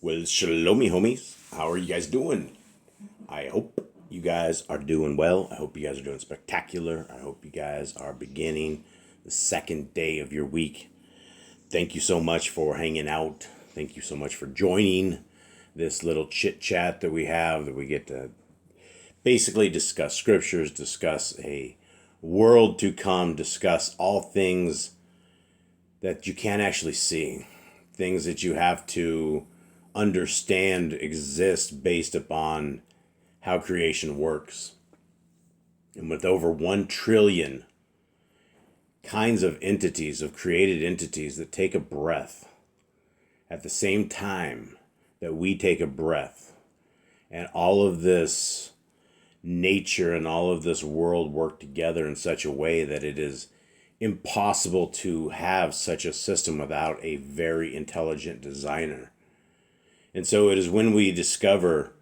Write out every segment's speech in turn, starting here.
Well, shalomi homies. How are you guys doing? I hope you guys are doing well. I hope you guys are doing spectacular. I hope you guys are beginning the second day of your week. Thank you so much for hanging out. Thank you so much for joining this little chit chat that we have, that we get to basically discuss scriptures, discuss a world to come, discuss all things that you can't actually see, things that you have to understand exist based upon how creation works. And with over 1 trillion kinds of entities, of created entities that take a breath at the same time that we take a breath, and all of this nature and all of this world work together in such a way that it is impossible to have such a system without a very intelligent designer. And so it is when we discover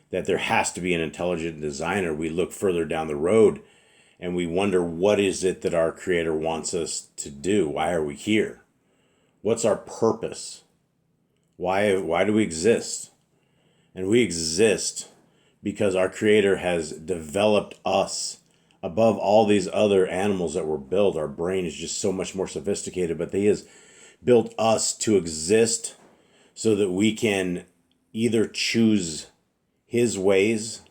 that there has to be an intelligent designer, we look further down the road and we wonder, what is it that our Creator wants us to do? Why are we here? What's our purpose? Why do we exist? And we exist because our Creator has developed us above all these other animals that were built. Our brain is just so much more sophisticated, but He has built us to exist so that we can either choose His ways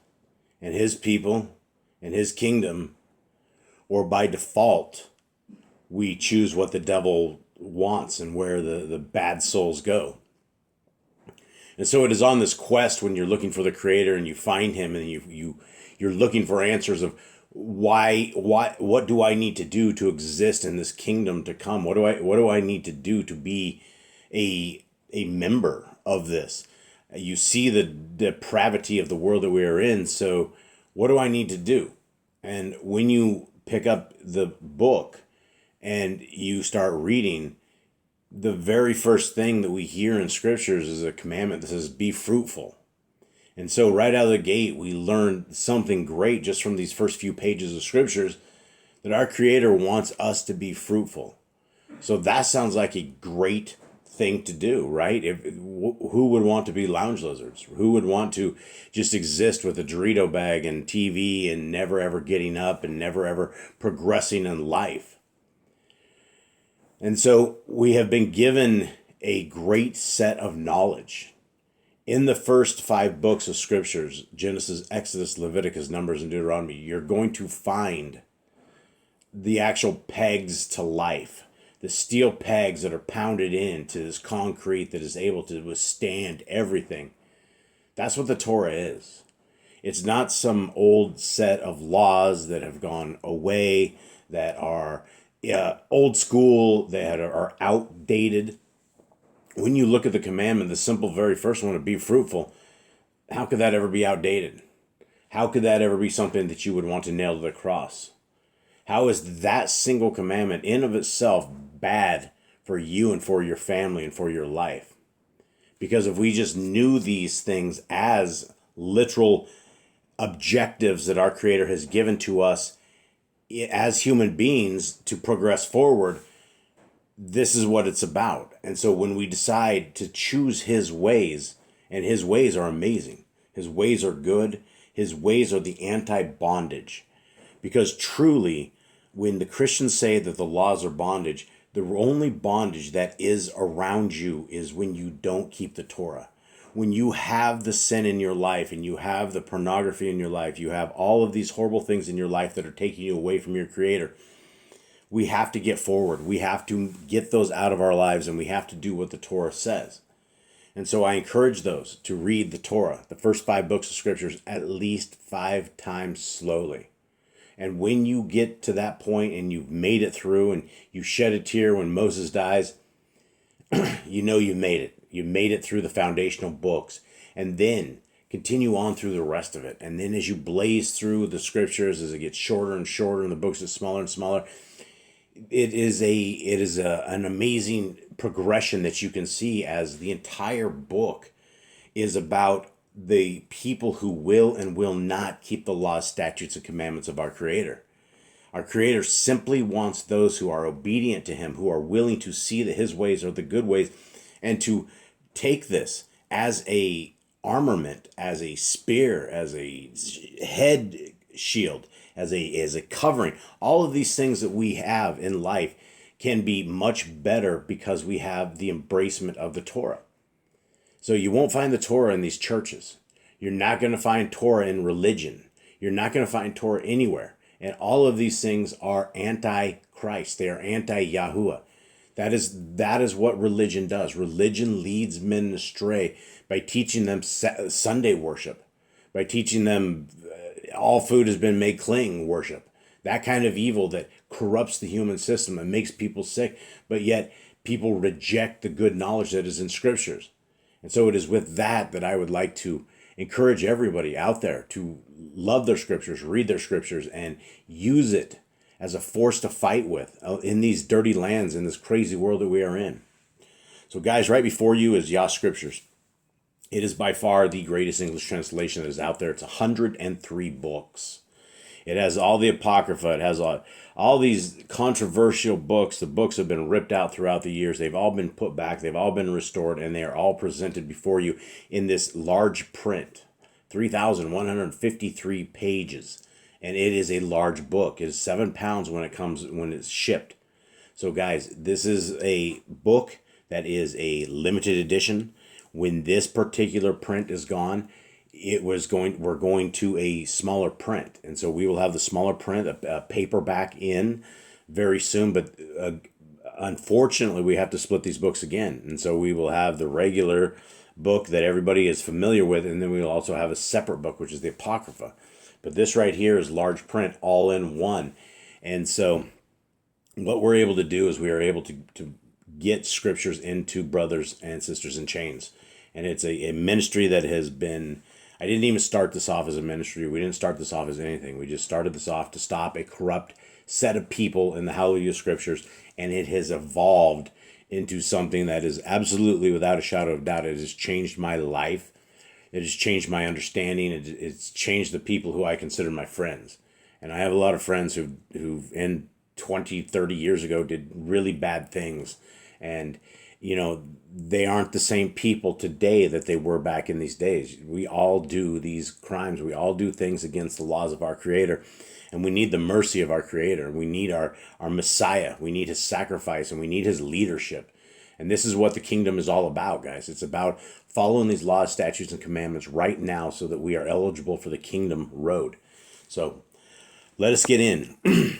and His people and His kingdom, or by default, we choose what the devil wants and where the bad souls go. And so it is on this quest, when you're looking for the Creator and you find Him, and you're looking for answers of what do I need to do to exist in this kingdom to come? What do I need to do to be a member of this? You see the depravity of the world that we are in. So what do I need to do? And when you pick up the book and you start reading, the very first thing that we hear in scriptures is a commandment that says, be fruitful. And so right out of the gate, we learn something great just from these first few pages of scriptures, that our Creator wants us to be fruitful. So that sounds like a great thing to do, right? Who would want to be lounge lizards? Who would want to just exist with a Dorito bag and TV and never ever getting up and never ever progressing in life? And so we have been given a great set of knowledge. In the first 5 books of scriptures, Genesis, Exodus, Leviticus, Numbers, and Deuteronomy, you're going to find the actual pegs to life, the steel pegs that are pounded into this concrete that is able to withstand everything. That's what the Torah is. It's not some old set of laws that have gone away, that are old school, that are outdated. When you look at the commandment, the simple, very first one, to be fruitful, how could that ever be outdated? How could that ever be something that you would want to nail to the cross? How is that single commandment in of itself bad for you and for your family and for your life? Because if we just knew these things as literal objectives that our Creator has given to us as human beings to progress forward, this is what it's about. And so when we decide to choose His ways, and His ways are amazing, His ways are good, His ways are the anti-bondage. Because truly, when the Christians say that the laws are bondage, the only bondage that is around you is when you don't keep the Torah. When you have the sin in your life, and you have the pornography in your life, you have all of these horrible things in your life that are taking you away from your Creator, we have to get forward. We have to get those out of our lives, and we have to do what the Torah says. And so I encourage those to read the Torah, the first 5 books of scriptures, at least 5 times slowly. And when you get to that point and you've made it through, and you shed a tear when Moses dies, you know you made it. You made it through the foundational books. And then continue on through the rest of it. And then as you blaze through the scriptures, as it gets shorter and shorter and the books get smaller and smaller, it is an amazing progression that you can see, as the entire book is about the people who will and will not keep the laws, statutes, and commandments of our Creator. Our Creator simply wants those who are obedient to Him, who are willing to see that His ways are the good ways, and to take this as a armament, as a spear, as a head shield, as a covering. All of these things that we have in life can be much better because we have the embracement of the Torah. So you won't find the Torah in these churches. You're not going to find Torah in religion. You're not going to find Torah anywhere. And all of these things are anti-Christ. They are anti-Yahuwah. That is what religion does. Religion leads men astray by teaching them Sunday worship, by teaching them all food has been made clean worship. That kind of evil that corrupts the human system and makes people sick, but yet people reject the good knowledge that is in Scriptures. And so it is with that I would like to encourage everybody out there to love their Scriptures, read their Scriptures, and use it as a force to fight with in these dirty lands, in this crazy world that we are in. So guys, right before you is Yah Scriptures. It is by far the greatest English translation that is out there. It's 103 books. It has all the Apocrypha. It has all these controversial books. The books have been ripped out throughout the years. They've all been put back. They've all been restored, and they are all presented before you in this large print, 3,153 pages. And it is a large book. It is 7 pounds when it's shipped. So guys, this is a book that is a limited edition. When this particular print is gone, we're going to a smaller print, and so we will have the smaller print, a paperback in very soon. But unfortunately, we have to split these books again, and so we will have the regular book that everybody is familiar with, and then we will also have a separate book, which is the Apocrypha. But this right here is large print, all in one, and so what we're able to do is we are able to get Scriptures into brothers and sisters in chains. And it's a ministry that has been, I didn't even start this off as a ministry. We didn't start this off as anything. We just started this off to stop a corrupt set of people in the Hallelujah Scriptures. And it has evolved into something that is absolutely, without a shadow of doubt, it has changed my life. It has changed my understanding. It's changed the people who I consider my friends. And I have a lot of friends who in 20, 30 years ago did really bad things. And they aren't the same people today that they were back in these days. We all do these crimes. We all do things against the laws of our Creator. And we need the mercy of our Creator. We need our Messiah. We need His sacrifice, and we need His leadership. And this is what the kingdom is all about, guys. It's about following these laws, statutes, and commandments right now so that we are eligible for the kingdom road. So let us get in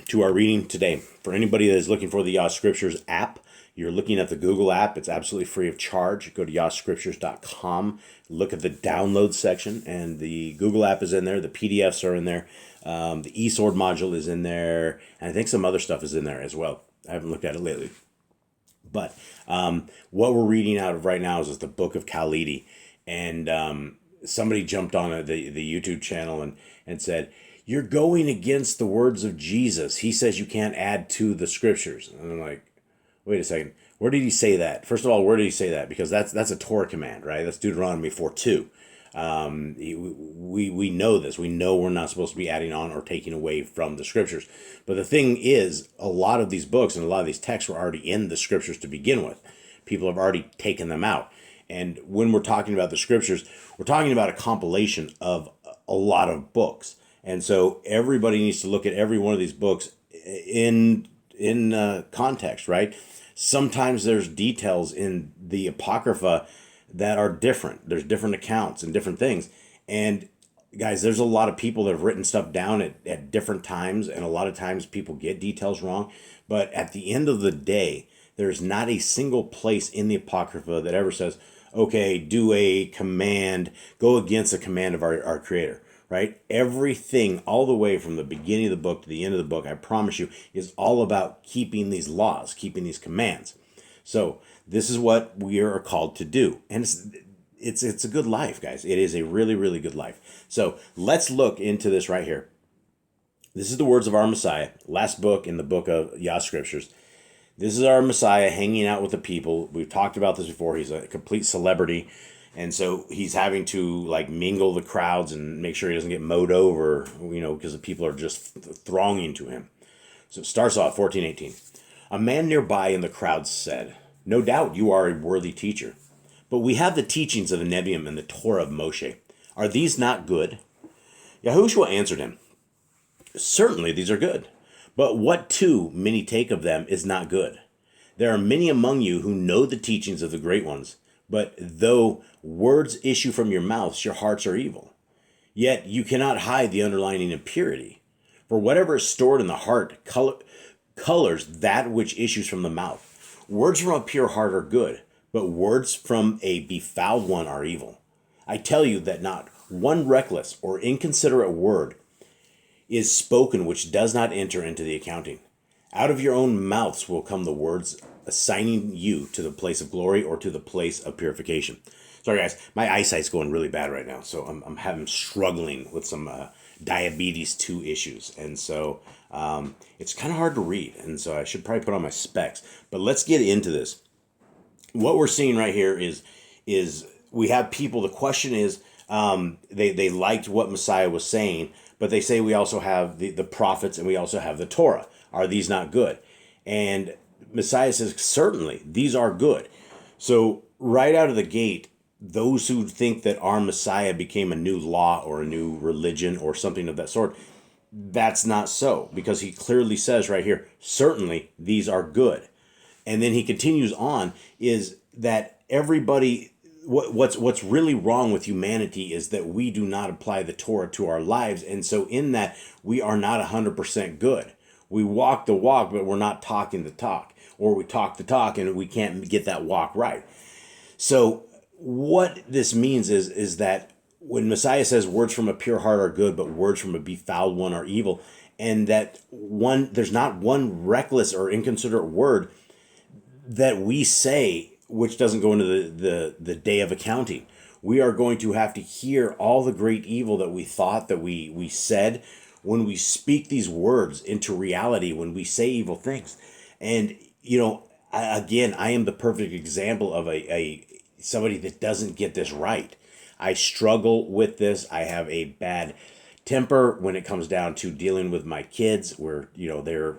to our reading today. For anybody that is looking for the Yah Scriptures app, you're looking at the Google app. It's absolutely free of charge. Go to yahscriptures.com. Look at the download section, and the Google app is in there. The PDFs are in there. The eSword module is in there, and I think some other stuff is in there as well. I haven't looked at it lately. But what we're reading out of right now is the Book of Khalidi. And somebody jumped on the YouTube channel and said, "You're going against the words of Jesus. He says you can't add to the Scriptures." And I'm like, wait a second. Where did he say that? First of all, where did he say that? Because that's a Torah command, right? That's Deuteronomy 4:2. We know this. We know we're not supposed to be adding on or taking away from the Scriptures. But the thing is, a lot of these books and a lot of these texts were already in the Scriptures to begin with. People have already taken them out. And when we're talking about the Scriptures, we're talking about a compilation of a lot of books. And so everybody needs to look at every one of these books in context, right? Sometimes there's details in the Apocrypha that are different. There's different accounts and different things. And guys, there's a lot of people that have written stuff down at different times, and a lot of times people get details wrong. But at the end of the day, there's not a single place in the Apocrypha that ever says, okay, do a command, go against a command of our Creator. Right? Everything, all the way from the beginning of the book to the end of the book, I promise you, is all about keeping these laws, keeping these commands. So this is what we are called to do. And it's a good life, guys. It is a really, really good life. So let's look into this right here. This is the words of our Messiah, last book in the book of Yah Scriptures. This is our Messiah hanging out with the people. We've talked about this before. He's a complete celebrity. And so he's having to mingle the crowds and make sure he doesn't get mowed over, because the people are just thronging to him. So it starts off 14:18. A man nearby in the crowd said, "No doubt you are a worthy teacher. But we have the teachings of the Nevi'im and the Torah of Moshe. Are these not good? Yahushua answered him, certainly these are good. But what too many take of them is not good. There are many among you who know the teachings of the great ones, but though words issue from your mouths, your hearts are evil. Yet you cannot hide the underlying impurity. For whatever is stored in the heart colors that which issues from the mouth. Words from a pure heart are good, but words from a befouled one are evil. I tell you that not one reckless or inconsiderate word is spoken which does not enter into the accounting. Out of your own mouths will come the words assigning you to the place of glory or to the place of purification. Sorry guys, my eyesight's going really bad right now, so I'm struggling with some diabetes 2 issues, and so it's kind of hard to read, and so I should probably put on my specs. But let's get into this. What we're seeing right here is we have people. The question is, they liked what Messiah was saying, but they say we also have the prophets and we also have the Torah. Are these not good? And Messiah says, certainly, these are good. So right out of the gate, those who think that our Messiah became a new law or a new religion or something of that sort, that's not so, because he clearly says right here, certainly these are good. And then he continues on, is that everybody, what's really wrong with humanity is that we do not apply the Torah to our lives. And so in that, we are not 100% good. We walk the walk, but we're not talking the talk. Or we talk the talk and we can't get that walk right. So what this means is that when Messiah says words from a pure heart are good, but words from a befouled one are evil, and that there's not one reckless or inconsiderate word that we say which doesn't go into the day of accounting. We are going to have to hear all the great evil that we thought, that we said, when we speak these words into reality, when we say evil things. And, I am the perfect example of somebody that doesn't get this right. I struggle with this. I have a bad temper when it comes down to dealing with my kids. They're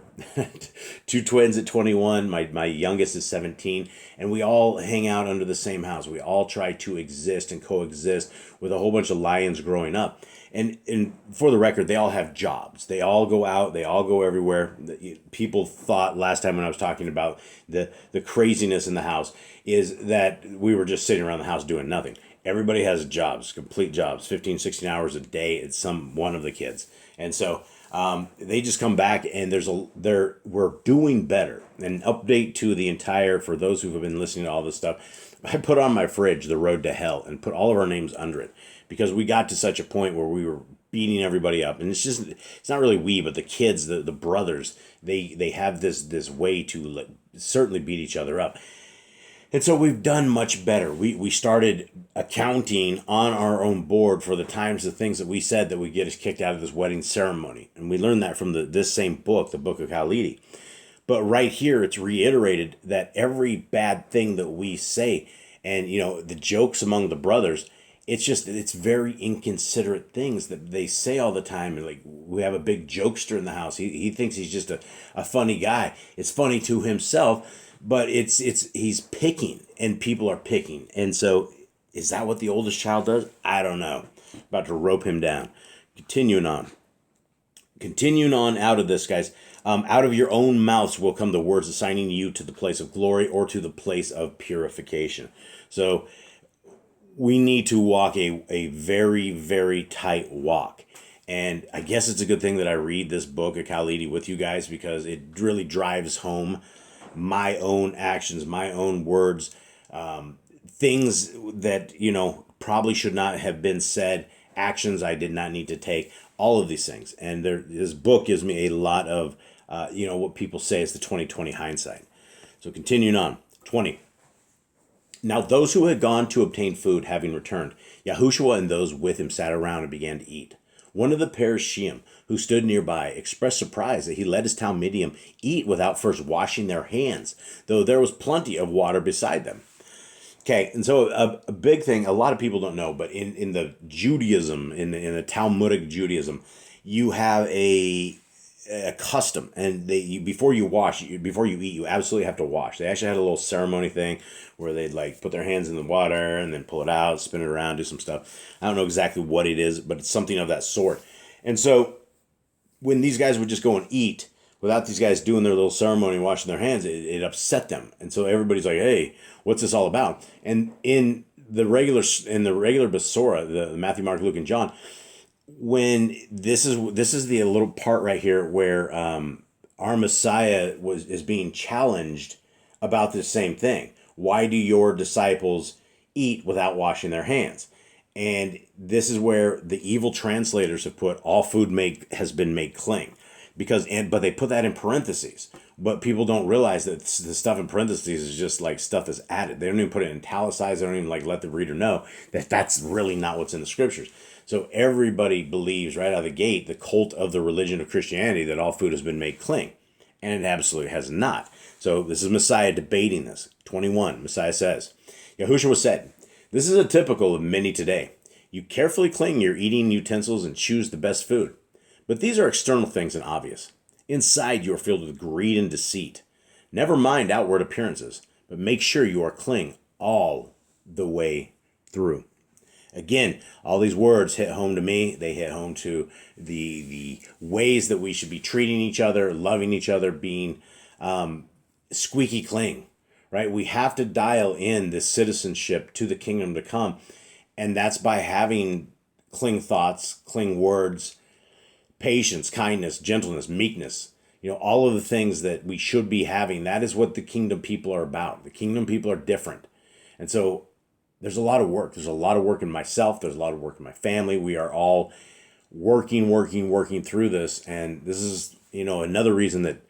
two twins at 21. My youngest is 17, and we all hang out under the same house. We all try to exist and coexist with a whole bunch of lions growing up. And for the record, they all have jobs. They all go out. They all go everywhere. People thought last time when I was talking about the craziness in the house is that we were just sitting around the house doing nothing. Everybody has jobs, complete jobs, 15, 16 hours a day at one of the kids. And so they just come back, and we're doing better. An update to the entire, for those who have been listening to all this stuff, I put on my fridge The Road to Hell and put all of our names under it, because we got to such a point where we were beating everybody up. And it's not really we, but the kids, the brothers, they have this way to certainly beat each other up. And so we've done much better. We started accounting on our own board for the times, the things that we said that would get us kicked out of this wedding ceremony. And we learned that from this same book, the book of Khalidi. But right here, it's reiterated that every bad thing that we say, and the jokes among the brothers, it's very inconsiderate things that they say all the time. And like, we have a big jokester in the house. He thinks he's just a funny guy. It's funny to himself, but he's picking, and people are picking. And so is that what the oldest child does? I don't know. About to rope him down. Continuing on out of this, guys. Out of your own mouths will come the words assigning you to the place of glory or to the place of purification. So we need to walk a very, very tight walk. And I guess it's a good thing that I read this book of Khalidi with you guys, because it really drives home my own actions, my own words, things that, probably should not have been said, actions I did not need to take, all of these things. And this book gives me a lot of, what people say is the 20/20 hindsight. So continuing on, 20. Now those who had gone to obtain food, having returned, Yahushua and those with him sat around and began to eat. One of the Perishim, who stood nearby, expressed surprise that he let his Talmidim eat without first washing their hands, though there was plenty of water beside them. Okay, and so a big thing, a lot of people don't know, but in the Judaism, in the Talmudic Judaism, you have a custom, and before you eat, you absolutely have to wash. They actually had a little ceremony thing where they'd like put their hands in the water and then pull it out, spin it around, do some stuff. I don't know exactly what it is, but it's something of that sort. And so when these guys would just go and eat without these guys doing their little ceremony and washing their hands, it upset them. And so everybody's like, "Hey, what's this all about?" And in the regular Besorah, the Matthew, Mark, Luke, and John, when this is the little part right here where our Messiah is being challenged about this same thing. Why do your disciples eat without washing their hands? And this is where the evil translators have put all food has been made clean, but they put that in parentheses. But people don't realize that the stuff in parentheses is just like stuff that's added. They don't even put it in italicized. They don't even like let the reader know that that's really not what's in the scriptures. So everybody believes right out of the gate, the cult of the religion of Christianity, that all food has been made clean. And it absolutely has not. So this is Messiah debating this. 21, Messiah says, Yahushua said, "This is a typical of many today. You carefully clean your eating utensils and choose the best food. But these are external things and obvious. Inside you are filled with greed and deceit. Never mind outward appearances, but make sure you are clean all the way through." Again, all these words hit home to me. They hit home to the ways that we should be treating each other, loving each other, being squeaky clean, right? We have to dial in this citizenship to the kingdom to come. And that's by having clean thoughts, clean words, patience, kindness, gentleness, meekness, all of the things that we should be having. That is what the kingdom people are about. The kingdom people are different. And so there's a lot of work. There's a lot of work in myself. There's a lot of work in my family. We are all working through this. And this is, another reason that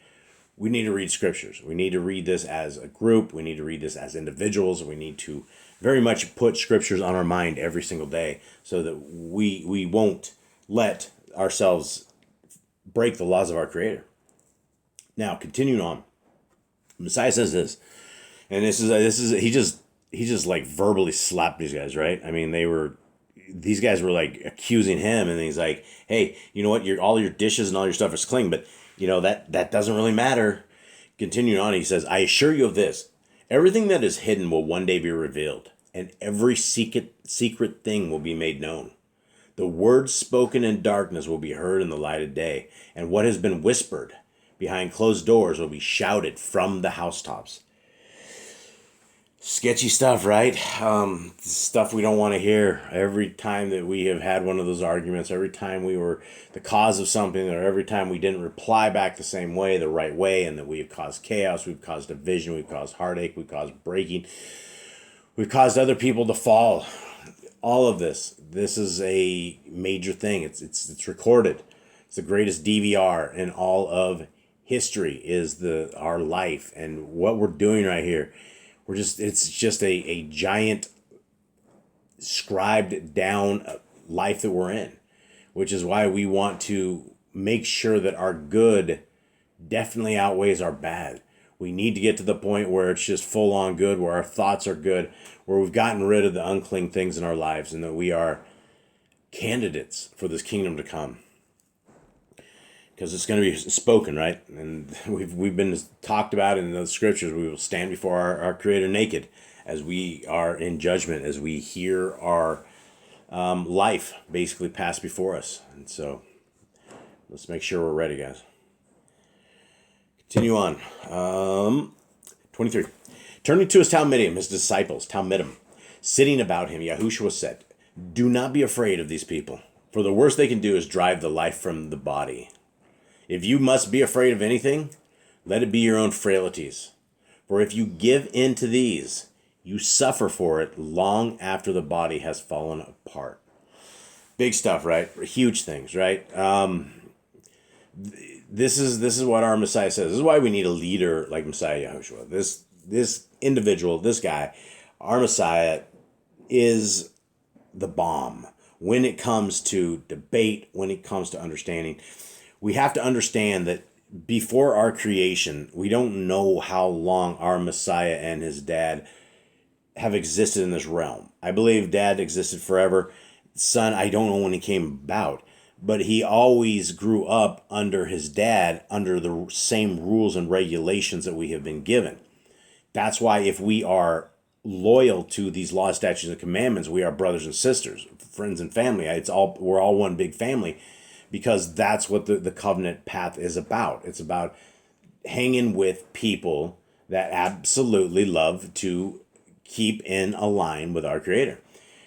we need to read scriptures. We need to read this as a group. We need to read this as individuals. We need to very much put scriptures on our mind every single day so that we won't let ourselves break the laws of our Creator. Now, continuing on, Messiah says this, and this is he just like verbally slapped these guys, right? I mean, these guys were like accusing him, and he's like, "Hey, you know what? All your dishes and all your stuff is clean, but that doesn't really matter." Continuing on, he says, "I assure you of this: everything that is hidden will one day be revealed, and every secret thing will be made known. The words spoken in darkness will be heard in the light of day, and what has been whispered behind closed doors will be shouted from the housetops." Sketchy stuff, right? Stuff we don't want to hear. Every time that we have had one of those arguments, every time we were the cause of something, or every time we didn't reply back the same way, the right way, and that we have caused chaos, we've caused division, we've caused heartache, we've caused breaking, we've caused other people to fall. All of this is a major thing. It's recorded. It's the greatest DVR in all of history is our life, and what we're doing right here. It's just a giant scribed down life that we're in, which is why we want to make sure that our good definitely outweighs our bad. We need to get to the point where it's just full on good, where our thoughts are good, where we've gotten rid of the unclean things in our lives, and that we are candidates for this kingdom to come. Because it's going to be spoken, right? And we've been talked about in the scriptures. We will stand before our Creator naked as we are in judgment, as we hear our life basically pass before us. And so let's make sure we're ready, guys. Continue on. 23. Turning to his Talmidim, his disciples, Talmidim, sitting about him, Yahushua said, "Do not be afraid of these people, for the worst they can do is drive the life from the body. If you must be afraid of anything, let it be your own frailties. For if you give in to these, you suffer for it long after the body has fallen apart." Big stuff, right? Huge things, right? This is what our Messiah says. This is why we need a leader like Messiah Yahushua. This individual, this guy, our Messiah, is the bomb when it comes to debate, when it comes to understanding. We have to understand that before our creation, we don't know how long our Messiah and his dad have existed in this realm. I believe dad existed forever. Son, I don't know when he came about. but he always grew up under his dad, under the same rules and regulations that we have been given. That's why if we are loyal to these laws, statutes, and commandments, we are brothers and sisters, friends and family. We're all one big family, because that's what the covenant path is about. It's about hanging with people that absolutely love to keep in a line with our Creator.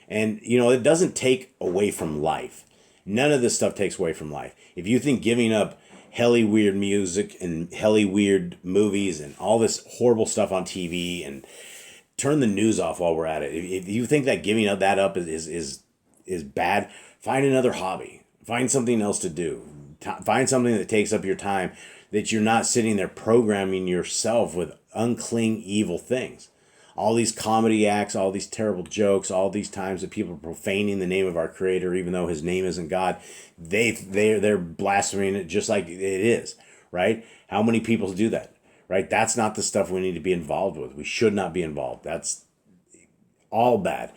And, it doesn't take away from life. None of this stuff takes away from life. If you think giving up helly weird music and helly weird movies and all this horrible stuff on TV, and turn the news off while we're at it, if you think that giving that up is bad, find another hobby. Find something else to do. Find something that takes up your time, that you're not sitting there programming yourself with unclean, evil things. All these comedy acts, all these terrible jokes, all these times that people are profaning the name of our Creator, even though His name isn't God, they're blaspheming it just like it is, right? How many people do that, right? That's not the stuff we need to be involved with. We should not be involved. That's all bad.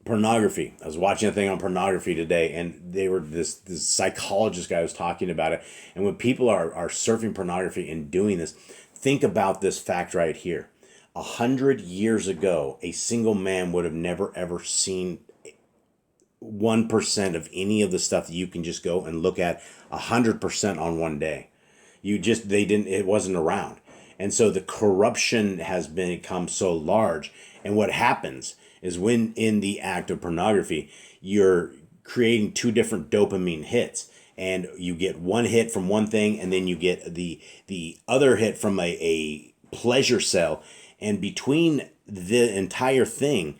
Pornography. I was watching a thing on pornography today, and they were this psychologist guy was talking about it. And when people are surfing pornography and doing this, think about this fact right here. 100 years ago, a single man would have never ever seen 1% of any of the stuff that you can just go and look at 100% on one day. It wasn't around. And so the corruption has become so large. And what happens is, when in the act of pornography, you're creating two different dopamine hits. And you get one hit from one thing, and then you get the other hit from a pleasure cell. And between the entire thing,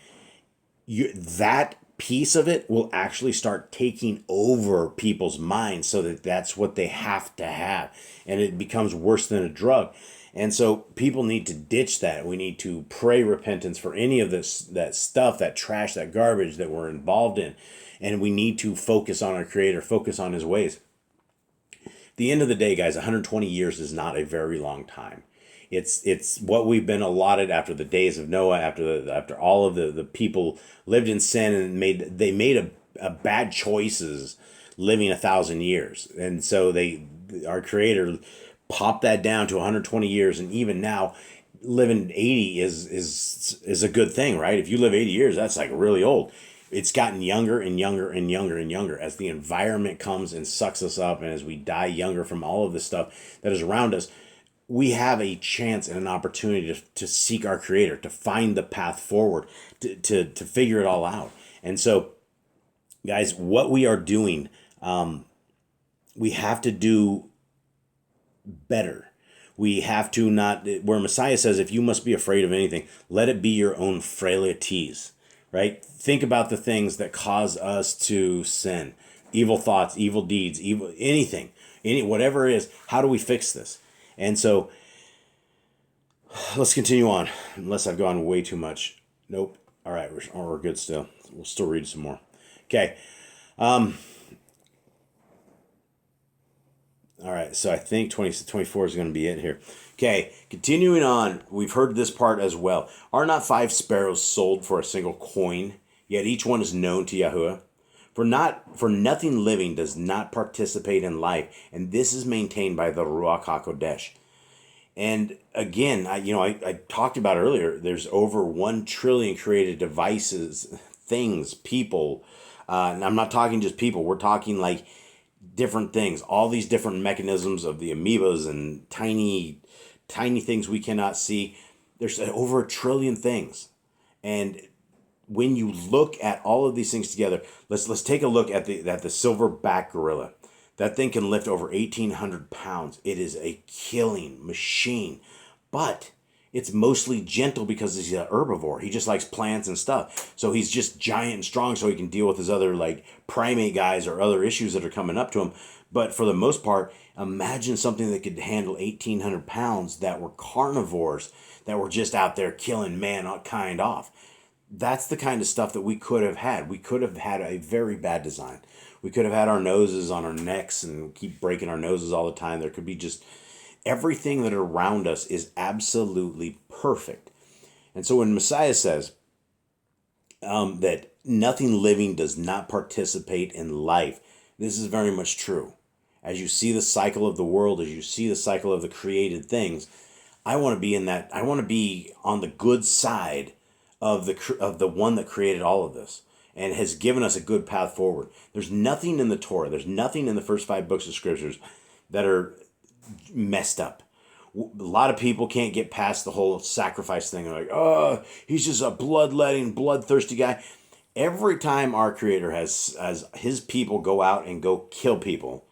that piece of it will actually start taking over people's minds, so that that's what they have to have. And it becomes worse than a drug. And so people need to ditch that. We need to pray repentance for any of that stuff, that trash, that garbage that we're involved in. And we need to focus on our Creator, focus on His ways. At the end of the day, guys, 120 years is not a very long time. It's what we've been allotted after the days of Noah, after all of the people lived in sin and made a bad choices living 1,000 years. And so our Creator popped that down to 120 years, and even now living 80 is a good thing, right? If you live 80 years, that's like really old. It's gotten younger and younger and younger and younger as the environment comes and sucks us up, and as we die younger from all of the stuff that is around us. We have a chance and an opportunity to seek our Creator, to find the path forward, to figure it all out. And so, guys, what we are doing, we have to do better. We have to not, where Messiah says, if you must be afraid of anything, let it be your own frailties, right? Think about the things that cause us to sin. Evil thoughts, evil deeds, anything, whatever it is. How do we fix this? And so, let's continue on, unless I've gone way too much. Nope. All right, we're good still. We'll still read some more. Okay. All right, so I think 24 is going to be it here. Okay, continuing on, we've heard this part as well. Are not 5 sparrows sold for a single coin, yet each one is known to Yahuwah? For nothing living does not participate in life, and this is maintained by the Ruach HaKodesh. And again, I talked about earlier, there's over 1 trillion created devices, things, people. And I'm not talking just people, we're talking like different things, all these different mechanisms of the amoebas and tiny things we cannot see. There's over 1 trillion things. And when you look at all of these things together, let's take a look at the silverback gorilla. That thing can lift over 1,800 pounds. It is a killing machine, but it's mostly gentle because he's an herbivore. He just likes plants and stuff. So he's just giant and strong, so he can deal with his other like primate guys or other issues that are coming up to him. But for the most part, imagine something that could handle 1,800 pounds that were carnivores, that were just out there killing mankind off. That's the kind of stuff that we could have had. We could have had a very bad design. We could have had our noses on our necks and keep breaking our noses all the time. There could be just everything that around us is absolutely perfect. And so when Messiah says that nothing living does not participate in life, This is very much true. As you see the cycle of the world, as you see the cycle of the created things, I want to be in that. I want to be on the good side of the one that created all of this and has given us a good path forward. There's nothing in the Torah. There's nothing in the first 5 books of scriptures that are messed up. A lot of people can't get past the whole sacrifice thing. They're like, oh, he's just a bloodletting, bloodthirsty guy. Every time our Creator has his people go out and go kill people,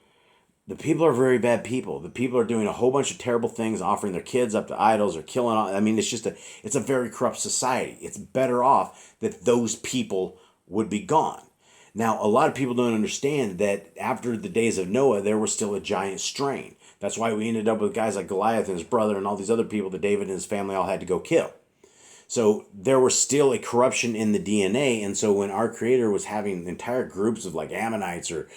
the people are very bad people. The people are doing a whole bunch of terrible things, offering their kids up to idols or killing. I mean, it's a very corrupt society. It's better off that those people would be gone. Now, a lot of people don't understand that after the days of Noah, there was still a giant strain. That's why we ended up with guys like Goliath and his brother and all these other people that David and his family all had to go kill. So there was still a corruption in the DNA. And so when our Creator was having entire groups of like Ammonites or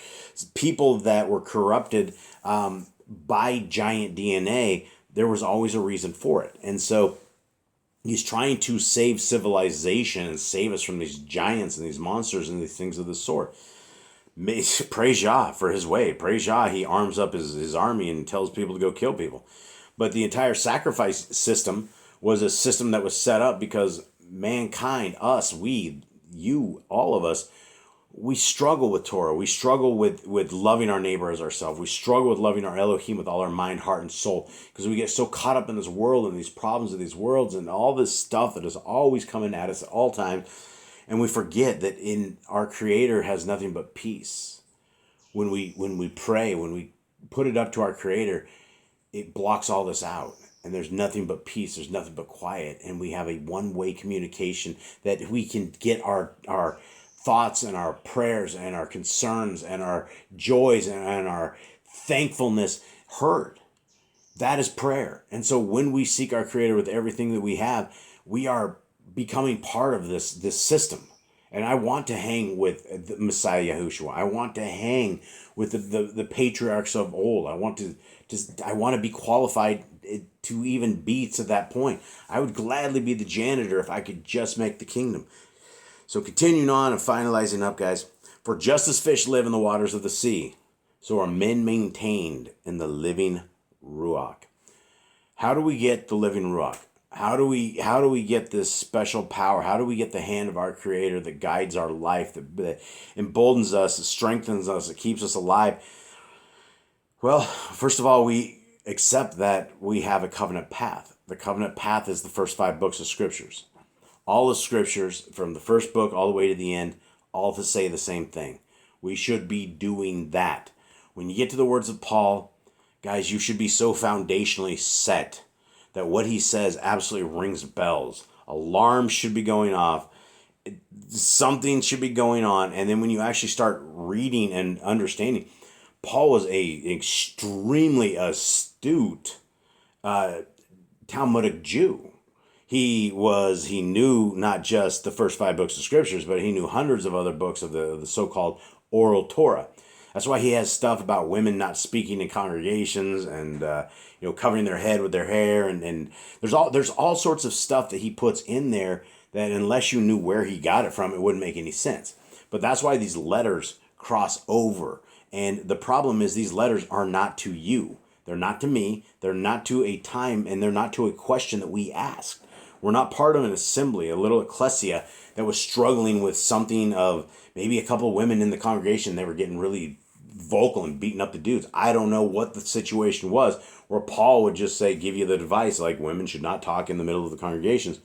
people that were corrupted by giant DNA, there was always a reason for it. And so he's trying to save civilization and save us from these giants and these monsters and these things of the sort. Praise Yah for his way. Praise Yah, he arms up his army and tells people to go kill people. But the entire sacrifice system was a system that was set up because mankind, us, we, you, all of us, we struggle with Torah. We struggle with loving our neighbor as ourselves. We struggle with loving our Elohim with all our mind, heart, and soul because we get so caught up in this world and these problems of these worlds and all this stuff that is always coming at us at all times. And we forget that in our Creator has nothing but peace. When we pray, when we put it up to our Creator, it blocks all this out. And there's nothing but peace. There's nothing but quiet. And we have a one-way communication that we can get our thoughts and our prayers and our concerns and our joys and our thankfulness heard. That is prayer. And so when we seek our Creator with everything that we have, we are becoming part of this system. And I want to hang with the Messiah Yahushua. I want to hang with the patriarchs of old. I want to be qualified to even be to that point. I would gladly be the janitor if I could just make the kingdom. So continuing on and finalizing up, guys. For just as fish live in the waters of the sea, so are men maintained in the living Ruach. How do we get the living Ruach? How do we get this special power? How do we get the hand of our Creator that guides our life, that emboldens us, that strengthens us, that keeps us alive? Well, first of all, we accept that we have a covenant path. The covenant path is the first 5 books of scriptures. All the scriptures, from the first book all the way to the end, all to say the same thing. We should be doing that. When you get to the words of Paul, guys, you should be so foundationally set that what he says absolutely rings bells. Alarms should be going off. Something should be going on. And then when you actually start reading and understanding, Paul was an extremely astute Talmudic Jew. He knew not just the first 5 books of scriptures, but he knew hundreds of other books of the so-called oral Torah. That's why he has stuff about women not speaking in congregations and covering their head with their hair, and there's all sorts of stuff that he puts in there that unless you knew where he got it from, it wouldn't make any sense. But that's why these letters cross over. And the problem is these letters are not to you. They're not to me. They're not to a time, and they're not to a question that we asked. We're not part of an assembly, a little ecclesia that was struggling with something of maybe a couple of women in the congregation. They were getting really vocal and beating up the dudes. I don't know what the situation was, where Paul would just say, give you the advice, like women should not talk in the middle of the congregations.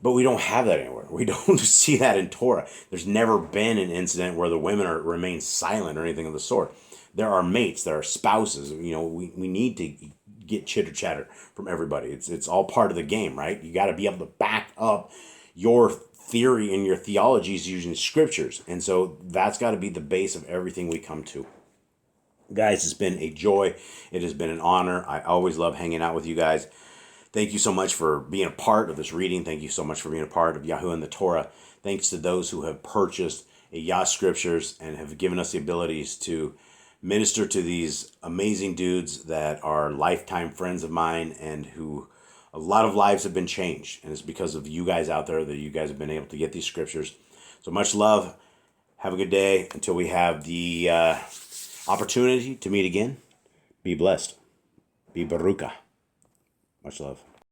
But we don't have that anywhere. We don't see that in Torah. There's never been an incident where the women remain silent or anything of the sort. There are mates, there are spouses. We need to get chitter chatter from everybody. It's all part of the game, right? You got to be able to back up your theory and your theologies using scriptures. And so that's got to be the base of everything we come to. Guys, it's been a joy. It has been an honor. I always love hanging out with you guys. Thank you so much for being a part of this reading. Thank you so much for being a part of Yahuwah and the Torah. Thanks to those who have purchased a Yah Scriptures and have given us the abilities to minister to these amazing dudes that are lifetime friends of mine and who a lot of lives have been changed. And it's because of you guys out there that you guys have been able to get these scriptures. So much love. Have a good day until we have the opportunity to meet again. Be blessed. Be Baruka. Much love.